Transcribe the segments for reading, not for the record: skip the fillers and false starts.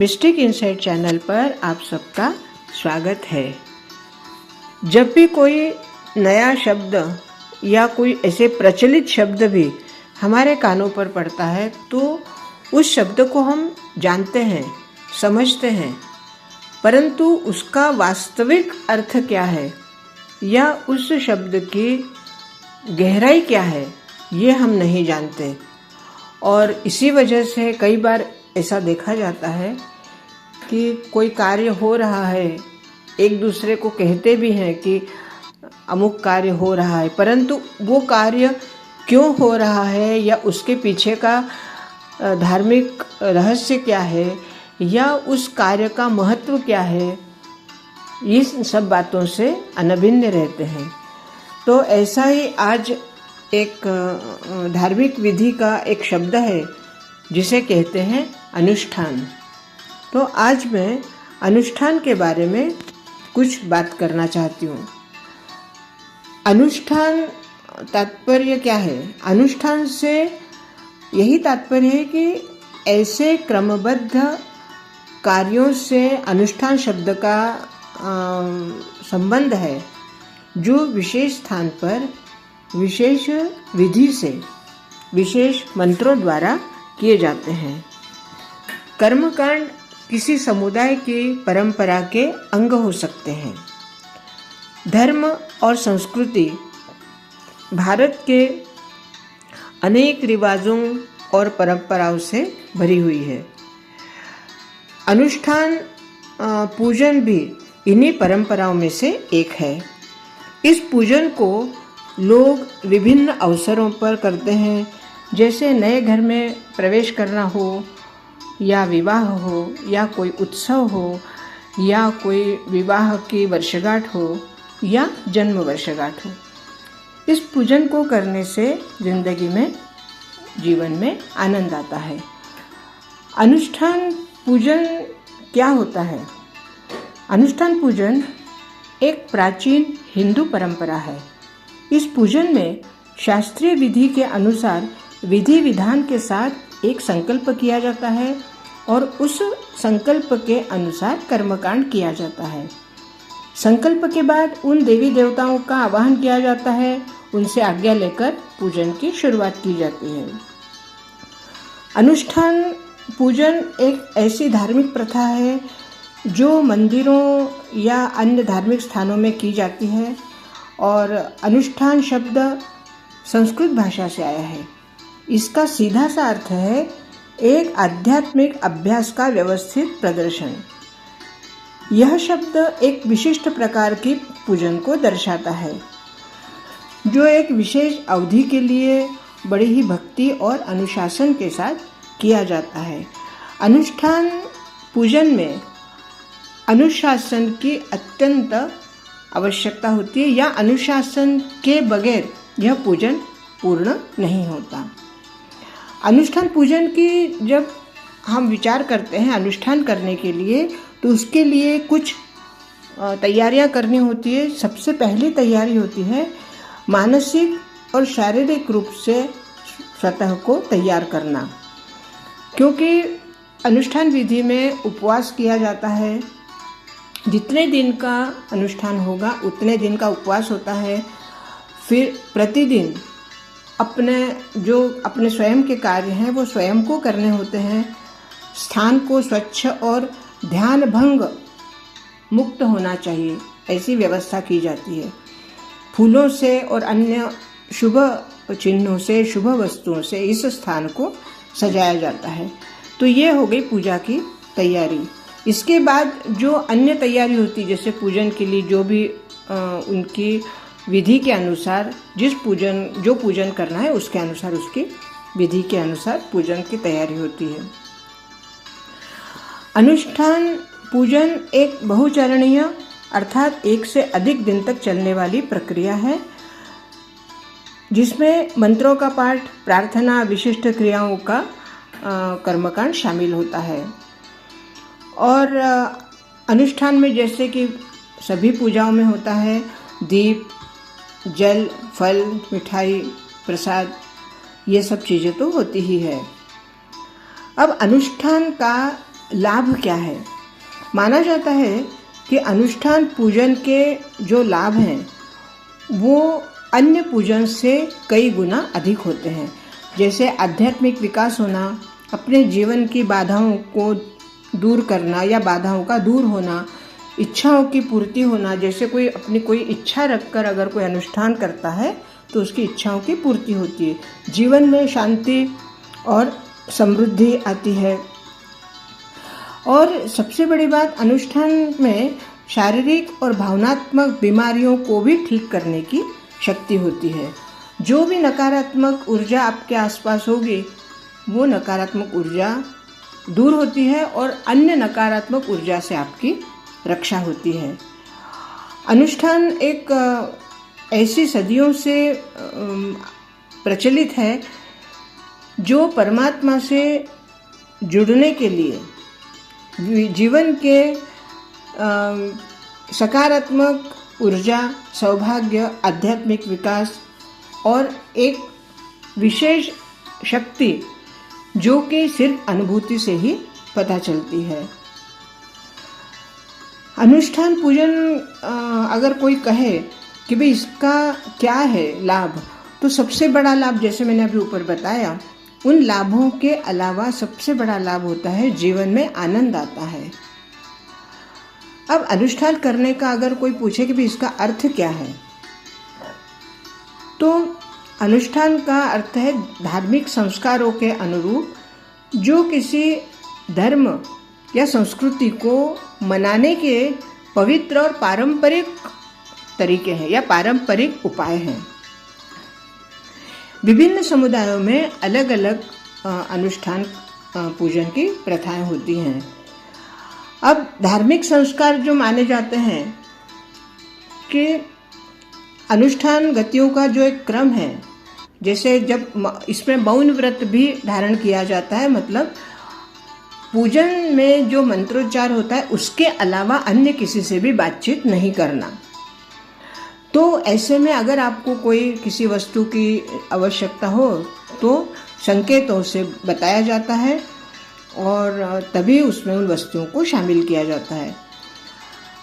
Mistake insight channel पर आप सबका स्वागत है। जब भी कोई नया शब्द या कोई ऐसे प्रचलित शब्द भी हमारे कानों पर पड़ता है तो उस शब्द को हम जानते हैं, समझते हैं, परंतु उसका वास्तविक अर्थ क्या है या उस शब्द की गहराई क्या है ये हम नहीं जानते। और इसी वजह से कई बार ऐसा देखा जाता है कि कोई कार्य हो रहा है, एक दूसरे को कहते भी हैं कि अमुक कार्य हो रहा है, परंतु वो कार्य क्यों हो रहा है या उसके पीछे का धार्मिक रहस्य क्या है या उस कार्य का महत्व क्या है, इस सब बातों से अनभिन्न रहते हैं। तो ऐसा ही आज एक धार्मिक विधि का एक शब्द है जिसे कहते हैं अनुष्ठान। तो आज मैं अनुष्ठान के बारे में कुछ बात करना चाहती हूँ। अनुष्ठान तात्पर्य क्या है? अनुष्ठान से यही तात्पर्य है कि ऐसे क्रमबद्ध कार्यों से अनुष्ठान शब्द का संबंध है जो विशेष स्थान पर विशेष विधि से विशेष मंत्रों द्वारा किए जाते हैं। कर्मकांड किसी समुदाय की परंपरा के अंग हो सकते हैं। धर्म और संस्कृति भारत के अनेक रिवाजों और परंपराओं से भरी हुई है। अनुष्ठान पूजन भी इन्हीं परंपराओं में से एक है। इस पूजन को लोग विभिन्न अवसरों पर करते हैं, जैसे नए घर में प्रवेश करना हो या विवाह हो या कोई उत्सव हो या कोई विवाह की वर्षगांठ हो या जन्म वर्षगांठ हो। इस पूजन को करने से जिंदगी में, जीवन में आनंद आता है। अनुष्ठान पूजन क्या होता है? अनुष्ठान पूजन एक प्राचीन हिंदू परंपरा है। इस पूजन में शास्त्रीय विधि के अनुसार विधि विधान के साथ एक संकल्प किया जाता है और उस संकल्प के अनुसार कर्मकांड किया जाता है। संकल्प के बाद उन देवी देवताओं का आवाहन किया जाता है, उनसे आज्ञा लेकर पूजन की शुरुआत की जाती है। अनुष्ठान पूजन एक ऐसी धार्मिक प्रथा है जो मंदिरों या अन्य धार्मिक स्थानों में की जाती है और अनुष्ठान शब्द संस्कृत भाषा से आया है। इसका सीधा सा अर्थ है एक आध्यात्मिक अभ्यास का व्यवस्थित प्रदर्शन। यह शब्द एक विशिष्ट प्रकार की पूजन को दर्शाता है जो एक विशेष अवधि के लिए बड़ी ही भक्ति और अनुशासन के साथ किया जाता है। अनुष्ठान पूजन में अनुशासन की अत्यंत आवश्यकता होती है या अनुशासन के बगैर यह पूजन पूर्ण नहीं होता। अनुष्ठान पूजन की जब हम विचार करते हैं अनुष्ठान करने के लिए, तो उसके लिए कुछ तैयारियां करनी होती है। सबसे पहली तैयारी होती है मानसिक और शारीरिक रूप से स्वतः को तैयार करना, क्योंकि अनुष्ठान विधि में उपवास किया जाता है। जितने दिन का अनुष्ठान होगा उतने दिन का उपवास होता है। फिर प्रतिदिन अपने स्वयं के कार्य हैं वो स्वयं को करने होते हैं। स्थान को स्वच्छ और ध्यान भंग मुक्त होना चाहिए, ऐसी व्यवस्था की जाती है। फूलों से और अन्य शुभ चिन्हों से, शुभ वस्तुओं से इस स्थान को सजाया जाता है। तो ये हो गई पूजा की तैयारी। इसके बाद जो अन्य तैयारी होती है, जैसे पूजन के लिए जो भी उनकी विधि के अनुसार जो पूजन करना है उसके अनुसार, उसकी विधि के अनुसार पूजन की तैयारी होती है। अनुष्ठान पूजन एक बहुचरणीय अर्थात एक से अधिक दिन तक चलने वाली प्रक्रिया है जिसमें मंत्रों का पाठ, प्रार्थना, विशिष्ट क्रियाओं का कर्मकांड शामिल होता है। और अनुष्ठान में जैसे कि सभी पूजाओं में होता है, दीप, जल, फल, मिठाई, प्रसाद, ये सब चीज़ें तो होती ही है। अब अनुष्ठान का लाभ क्या है? माना जाता है कि अनुष्ठान पूजन के जो लाभ हैं वो अन्य पूजन से कई गुना अधिक होते हैं। जैसे आध्यात्मिक विकास होना, अपने जीवन की बाधाओं को दूर करना या बाधाओं का दूर होना, इच्छाओं की पूर्ति होना। जैसे कोई अपनी कोई इच्छा रखकर अगर कोई अनुष्ठान करता है तो उसकी इच्छाओं की पूर्ति होती है, जीवन में शांति और समृद्धि आती है। और सबसे बड़ी बात, अनुष्ठान में शारीरिक और भावनात्मक बीमारियों को भी ठीक करने की शक्ति होती है। जो भी नकारात्मक ऊर्जा आपके आसपास होगी वो नकारात्मक ऊर्जा दूर होती है और अन्य नकारात्मक ऊर्जा से आपकी रक्षा होती है। अनुष्ठान एक ऐसी सदियों से प्रचलित है जो परमात्मा से जुड़ने के लिए जीवन के सकारात्मक ऊर्जा, सौभाग्य, आध्यात्मिक विकास और एक विशेष शक्ति जो कि सिर्फ अनुभूति से ही पता चलती है। अनुष्ठान पूजन अगर कोई कहे कि भाई इसका क्या है लाभ, तो सबसे बड़ा लाभ, जैसे मैंने अभी ऊपर बताया, उन लाभों के अलावा सबसे बड़ा लाभ होता है जीवन में आनंद आता है। अब अनुष्ठान करने का अगर कोई पूछे कि भाई इसका अर्थ क्या है, तो अनुष्ठान का अर्थ है धार्मिक संस्कारों के अनुरूप जो किसी धर्म या संस्कृति को मनाने के पवित्र और पारंपरिक तरीके हैं या पारंपरिक उपाय हैं। विभिन्न समुदायों में अलग अलग अनुष्ठान पूजन की प्रथाएं होती हैं। अब धार्मिक संस्कार जो माने जाते हैं कि अनुष्ठान गतियों का जो एक क्रम है, जैसे जब इसमें मौन व्रत भी धारण किया जाता है, मतलब पूजन में जो मंत्रोच्चार होता है उसके अलावा अन्य किसी से भी बातचीत नहीं करना। तो ऐसे में अगर आपको कोई किसी वस्तु की आवश्यकता हो तो संकेतों से बताया जाता है और तभी उसमें उन वस्तुओं को शामिल किया जाता है।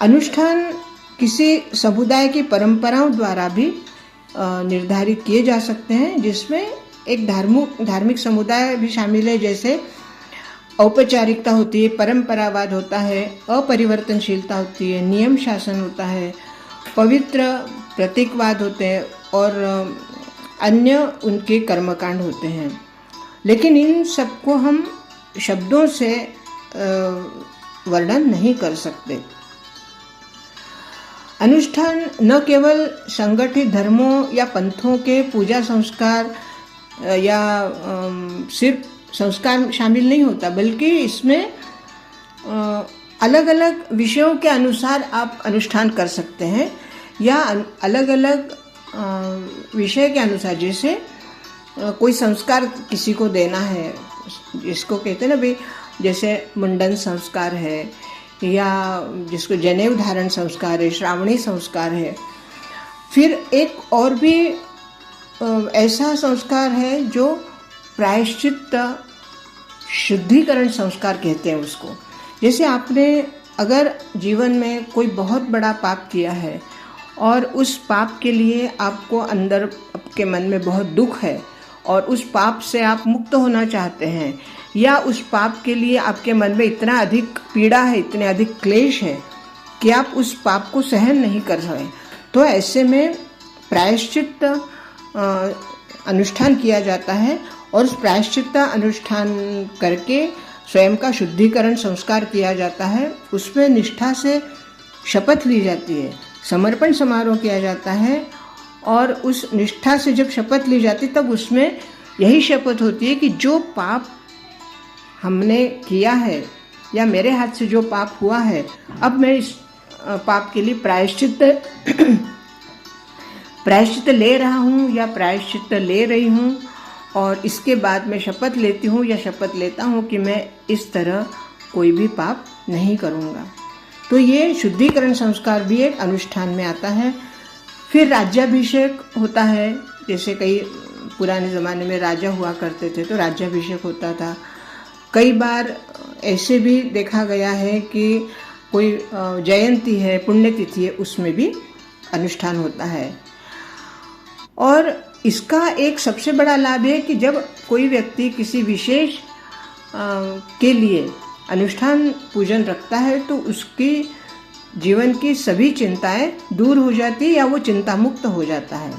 अनुष्ठान किसी समुदाय की परंपराओं द्वारा भी निर्धारित किए जा सकते हैं, जिसमें एक धार्मिक समुदाय भी शामिल है। जैसे औपचारिकता होती है, परंपरावाद होता है, अपरिवर्तनशीलता होती है, नियम शासन होता है, पवित्र प्रतीकवाद होते हैं और अन्य उनके कर्मकांड होते हैं। लेकिन इन सबको हम शब्दों से वर्णन नहीं कर सकते। अनुष्ठान न केवल संगठित धर्मों या पंथों के पूजा संस्कार या सिर्फ संस्कार शामिल नहीं होता, बल्कि इसमें अलग अलग विषयों के अनुसार आप अनुष्ठान कर सकते हैं या अलग अलग विषय के अनुसार। जैसे कोई संस्कार किसी को देना है, जिसको कहते हैं ना भाई, जैसे मुंडन संस्कार है या जिसको जनेऊ धारण संस्कार है, श्रावणी संस्कार है। फिर एक और भी ऐसा संस्कार है जो प्रायश्चित शुद्धिकरण संस्कार कहते हैं उसको। जैसे आपने अगर जीवन में कोई बहुत बड़ा पाप किया है और उस पाप के लिए आपको अंदर आपके मन में बहुत दुख है और उस पाप से आप मुक्त होना चाहते हैं, या उस पाप के लिए आपके मन में इतना अधिक पीड़ा है, इतने अधिक क्लेश है कि आप उस पाप को सहन नहीं कर रहे, तो ऐसे में प्रायश्चित अनुष्ठान किया जाता है और उस प्रायश्चित अनुष्ठान करके स्वयं का शुद्धिकरण संस्कार किया जाता है। उसमें निष्ठा से शपथ ली जाती है, समर्पण समारोह किया जाता है और उस निष्ठा से जब शपथ ली जाती तब उसमें यही शपथ होती है कि जो पाप हमने किया है या मेरे हाथ से जो पाप हुआ है, अब मैं इस पाप के लिए प्रायश्चित ले रहा हूँ या प्रायश्चित ले रही हूँ, और इसके बाद मैं शपथ लेती हूँ या शपथ लेता हूँ कि मैं इस तरह कोई भी पाप नहीं करूँगा। तो ये शुद्धिकरण संस्कार भी एक अनुष्ठान में आता है। फिर राज्याभिषेक होता है, जैसे कई पुराने ज़माने में राजा हुआ करते थे तो राज्याभिषेक होता था। कई बार ऐसे भी देखा गया है कि कोई जयंती है, पुण्यतिथि है, उसमें भी अनुष्ठान होता है। और इसका एक सबसे बड़ा लाभ है कि जब कोई व्यक्ति किसी विशेष के लिए अनुष्ठान पूजन रखता है तो उसकी जीवन की सभी चिंताएं दूर हो जाती है या वो चिंता मुक्त हो जाता है।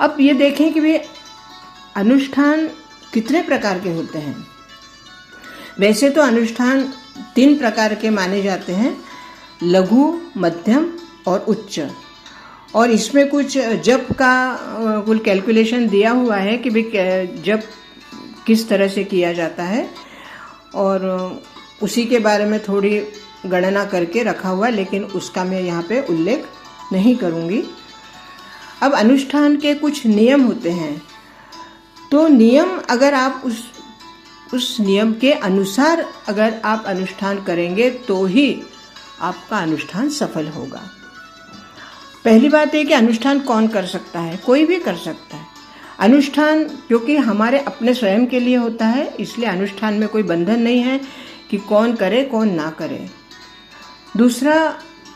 अब ये देखें कि वे अनुष्ठान कितने प्रकार के होते हैं। वैसे तो अनुष्ठान 3 प्रकार के माने जाते हैं, लघु, मध्यम और उच्च। और इसमें कुछ जप का कुल कैलकुलेशन दिया हुआ है कि भाई जप किस तरह से किया जाता है, और उसी के बारे में थोड़ी गणना करके रखा हुआ, लेकिन उसका मैं यहाँ पे उल्लेख नहीं करूँगी। अब अनुष्ठान के कुछ नियम होते हैं, तो नियम अगर आप उस नियम के अनुसार अगर आप अनुष्ठान करेंगे तो ही आपका अनुष्ठान सफल होगा। पहली बात है कि अनुष्ठान कौन कर सकता है? कोई भी कर सकता है। अनुष्ठान क्योंकि हमारे अपने स्वयं के लिए होता है, इसलिए अनुष्ठान में कोई बंधन नहीं है कि कौन करे कौन ना करे। दूसरा,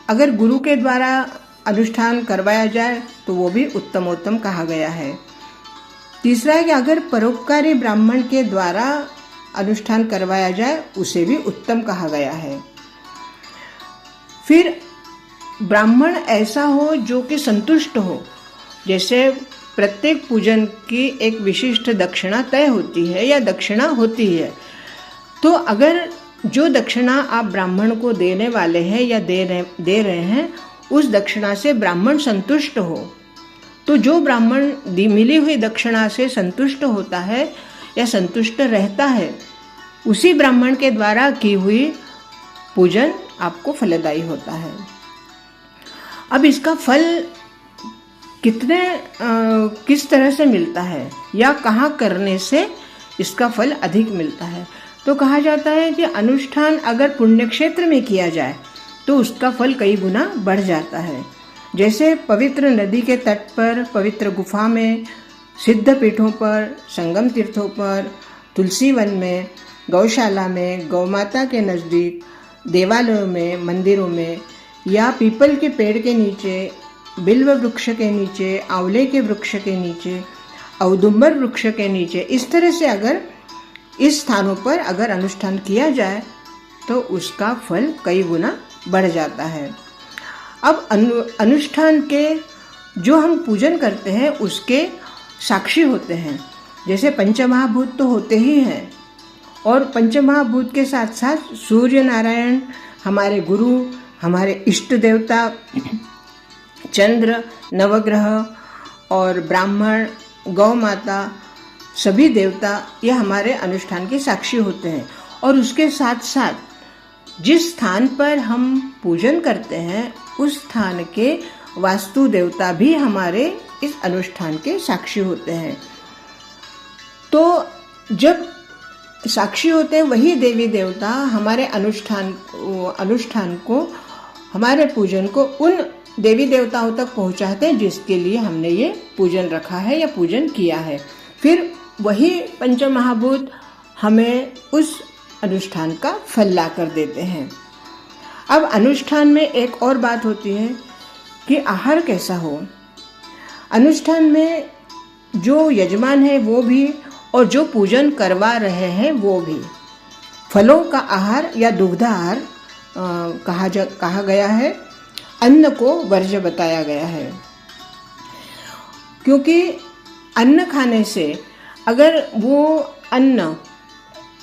अगर गुरु के द्वारा अनुष्ठान करवाया जाए तो वो भी उत्तमोत्तम कहा गया है। तीसरा है कि अगर परोपकारी ब्राह्मण के द्वारा अनुष्ठान करवाया जाए उसे भी उत्तम कहा गया है। फिर ब्राह्मण ऐसा हो जो कि संतुष्ट हो, जैसे प्रत्येक पूजन की एक विशिष्ट दक्षिणा तय होती है या दक्षिणा होती है, तो अगर जो दक्षिणा आप ब्राह्मण को देने वाले हैं या दे रहे हैं उस दक्षिणा से ब्राह्मण संतुष्ट हो, तो जो ब्राह्मण मिली हुई दक्षिणा से संतुष्ट होता है या संतुष्ट रहता है, उसी ब्राह्मण के द्वारा की हुई पूजन आपको फलदायी होता है। अब इसका फल किस तरह से मिलता है या कहाँ करने से इसका फल अधिक मिलता है, तो कहा जाता है कि अनुष्ठान अगर पुण्य क्षेत्र में किया जाए तो उसका फल कई गुना बढ़ जाता है। जैसे पवित्र नदी के तट पर, पवित्र गुफा में, सिद्ध पीठों पर, संगम तीर्थों पर, तुलसी वन में, गौशाला में, गौमाता के नज़दीक, देवालयों में, मंदिरों में, या पीपल के पेड़ के नीचे, बिल्व वृक्ष के नीचे, आंवले के वृक्ष के नीचे, औदुंबर वृक्ष के नीचे, इस तरह से अगर इस स्थानों पर अगर अनुष्ठान किया जाए तो उसका फल कई गुना बढ़ जाता है। अब अनुष्ठान के जो हम पूजन करते हैं उसके साक्षी होते हैं। जैसे पंचमहाभूत तो होते ही हैं, और पंचमहाभूत के साथ साथ सूर्य नारायण, हमारे गुरु, हमारे इष्ट देवता, चंद्र, नवग्रह और ब्राह्मण, गौ माता, सभी देवता ये हमारे अनुष्ठान के साक्षी होते हैं। और उसके साथ साथ जिस स्थान पर हम पूजन करते हैं उस स्थान के वास्तु देवता भी हमारे इस अनुष्ठान के साक्षी होते हैं। तो जब साक्षी होते हैं वही देवी देवता हमारे अनुष्ठान को, हमारे पूजन को उन देवी देवताओं तक पहुंचाते हैं जिसके लिए हमने ये पूजन रखा है या पूजन किया है। फिर वही पंचमहाभूत हमें उस अनुष्ठान का फल ला कर देते हैं। अब अनुष्ठान में एक और बात होती है कि आहार कैसा हो। अनुष्ठान में जो यजमान है वो भी और जो पूजन करवा रहे हैं वो भी फलों का आहार या दुग्धाहार कहा गया है। अन्न को वर्ज्य बताया गया है, क्योंकि अन्न खाने से अगर वो अन्न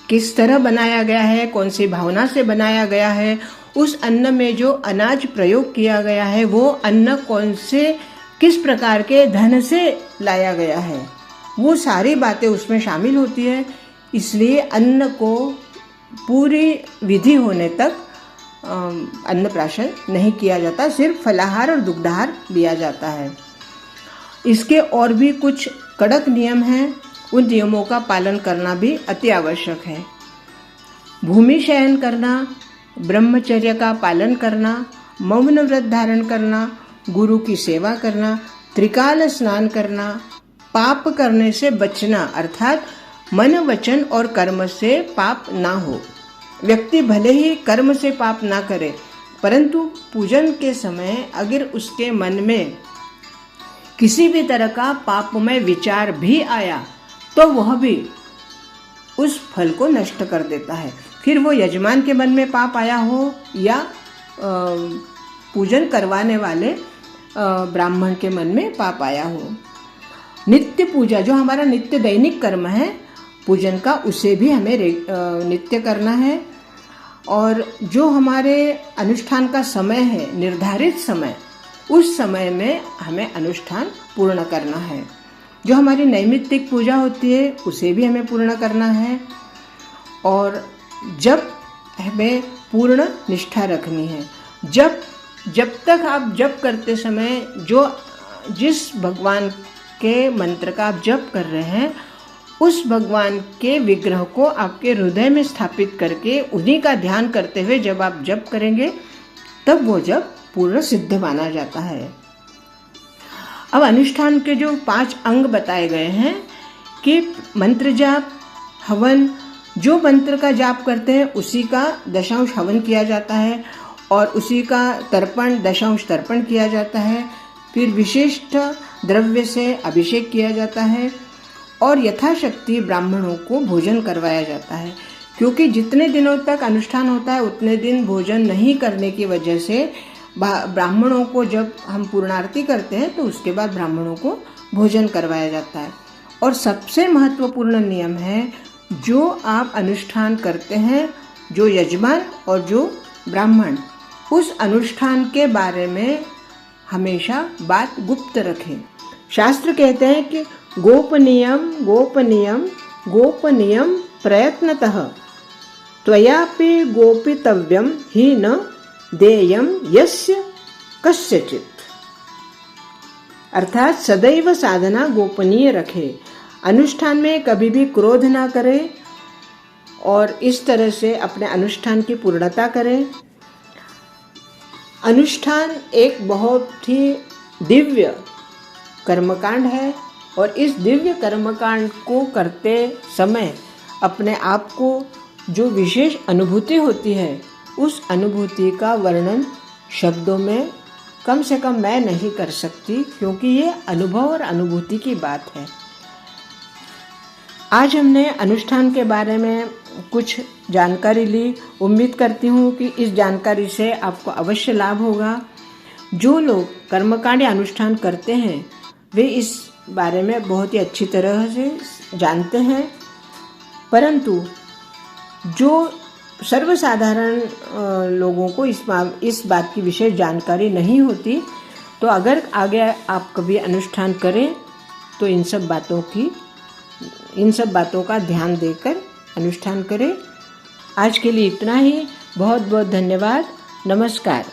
किस तरह बनाया गया है, कौन सी भावना से बनाया गया है, उस अन्न में जो अनाज प्रयोग किया गया है वो अन्न कौन से किस प्रकार के धन से लाया गया है, वो सारी बातें उसमें शामिल होती है। इसलिए अन्न को पूरी विधि होने तक अन्नप्राशन नहीं किया जाता, सिर्फ फलाहार और दुग्धाहार लिया जाता है। इसके और भी कुछ कड़क नियम हैं, उन नियमों का पालन करना भी अति आवश्यक है। भूमि शयन करना, ब्रह्मचर्य का पालन करना, मौन व्रत धारण करना, गुरु की सेवा करना, त्रिकाल स्नान करना, पाप करने से बचना, अर्थात मन वचन और कर्म से पाप ना हो। व्यक्ति भले ही कर्म से पाप ना करे, परंतु पूजन के समय अगर उसके मन में किसी भी तरह का पापमय विचार भी आया तो वह भी उस फल को नष्ट कर देता है। फिर वो यजमान के मन में पाप आया हो या पूजन करवाने वाले ब्राह्मण के मन में पाप आया हो। नित्य पूजा, जो हमारा नित्य दैनिक कर्म है पूजन का, उसे भी हमें नित्य करना है। और जो हमारे अनुष्ठान का समय है, निर्धारित समय, उस समय में हमें अनुष्ठान पूर्ण करना है। जो हमारी नैमित्तिक पूजा होती है उसे भी हमें पूर्ण करना है। और जब हमें पूर्ण निष्ठा रखनी है। जब तक आप जप करते समय जिस भगवान के मंत्र का आप जप कर रहे हैं, उस भगवान के विग्रह को आपके हृदय में स्थापित करके उन्हीं का ध्यान करते हुए जब आप जप करेंगे तब वो जप पूर्ण सिद्ध माना जाता है। अब अनुष्ठान के जो 5 अंग बताए गए हैं कि मंत्र जाप, हवन, जो मंत्र का जाप करते हैं उसी का दशांश हवन किया जाता है और उसी का तर्पण, दशांश तर्पण किया जाता है। फिर विशिष्ट द्रव्य से अभिषेक किया जाता है और यथाशक्ति ब्राह्मणों को भोजन करवाया जाता है। क्योंकि जितने दिनों तक अनुष्ठान होता है उतने दिन भोजन नहीं करने की वजह से ब्राह्मणों को, जब हम पूर्णारती करते हैं तो उसके बाद ब्राह्मणों को भोजन करवाया जाता है। और सबसे महत्वपूर्ण नियम है, जो आप अनुष्ठान करते हैं, जो यजमान और जो ब्राह्मण, उस अनुष्ठान के बारे में हमेशा बात गुप्त रखें। शास्त्र कहते हैं कि गोपनीयम गोपनीयम गोपनीयम प्रयत्नतः त्वयापि गोपितव्यम ही न देयम यस्य कस्यचित्। अर्थात सदैव साधना गोपनीय रखे, अनुष्ठान में कभी भी क्रोध ना करें और इस तरह से अपने अनुष्ठान की पूर्णता करें। अनुष्ठान एक बहुत ही दिव्य कर्मकांड है और इस दिव्य कर्मकांड को करते समय अपने आप को जो विशेष अनुभूति होती है, उस अनुभूति का वर्णन शब्दों में कम से कम मैं नहीं कर सकती, क्योंकि ये अनुभव और अनुभूति की बात है। आज हमने अनुष्ठान के बारे में कुछ जानकारी ली। उम्मीद करती हूँ कि इस जानकारी से आपको अवश्य लाभ होगा। जो लोग कर्मकांड या अनुष्ठान करते हैं वे इस बारे में बहुत ही अच्छी तरह से जानते हैं, परंतु जो सर्वसाधारण लोगों को इस बात की विशेष जानकारी नहीं होती, तो अगर आगे आप कभी अनुष्ठान करें तो इन सब बातों का ध्यान देकर अनुष्ठान करें। आज के लिए इतना ही। बहुत बहुत धन्यवाद। नमस्कार।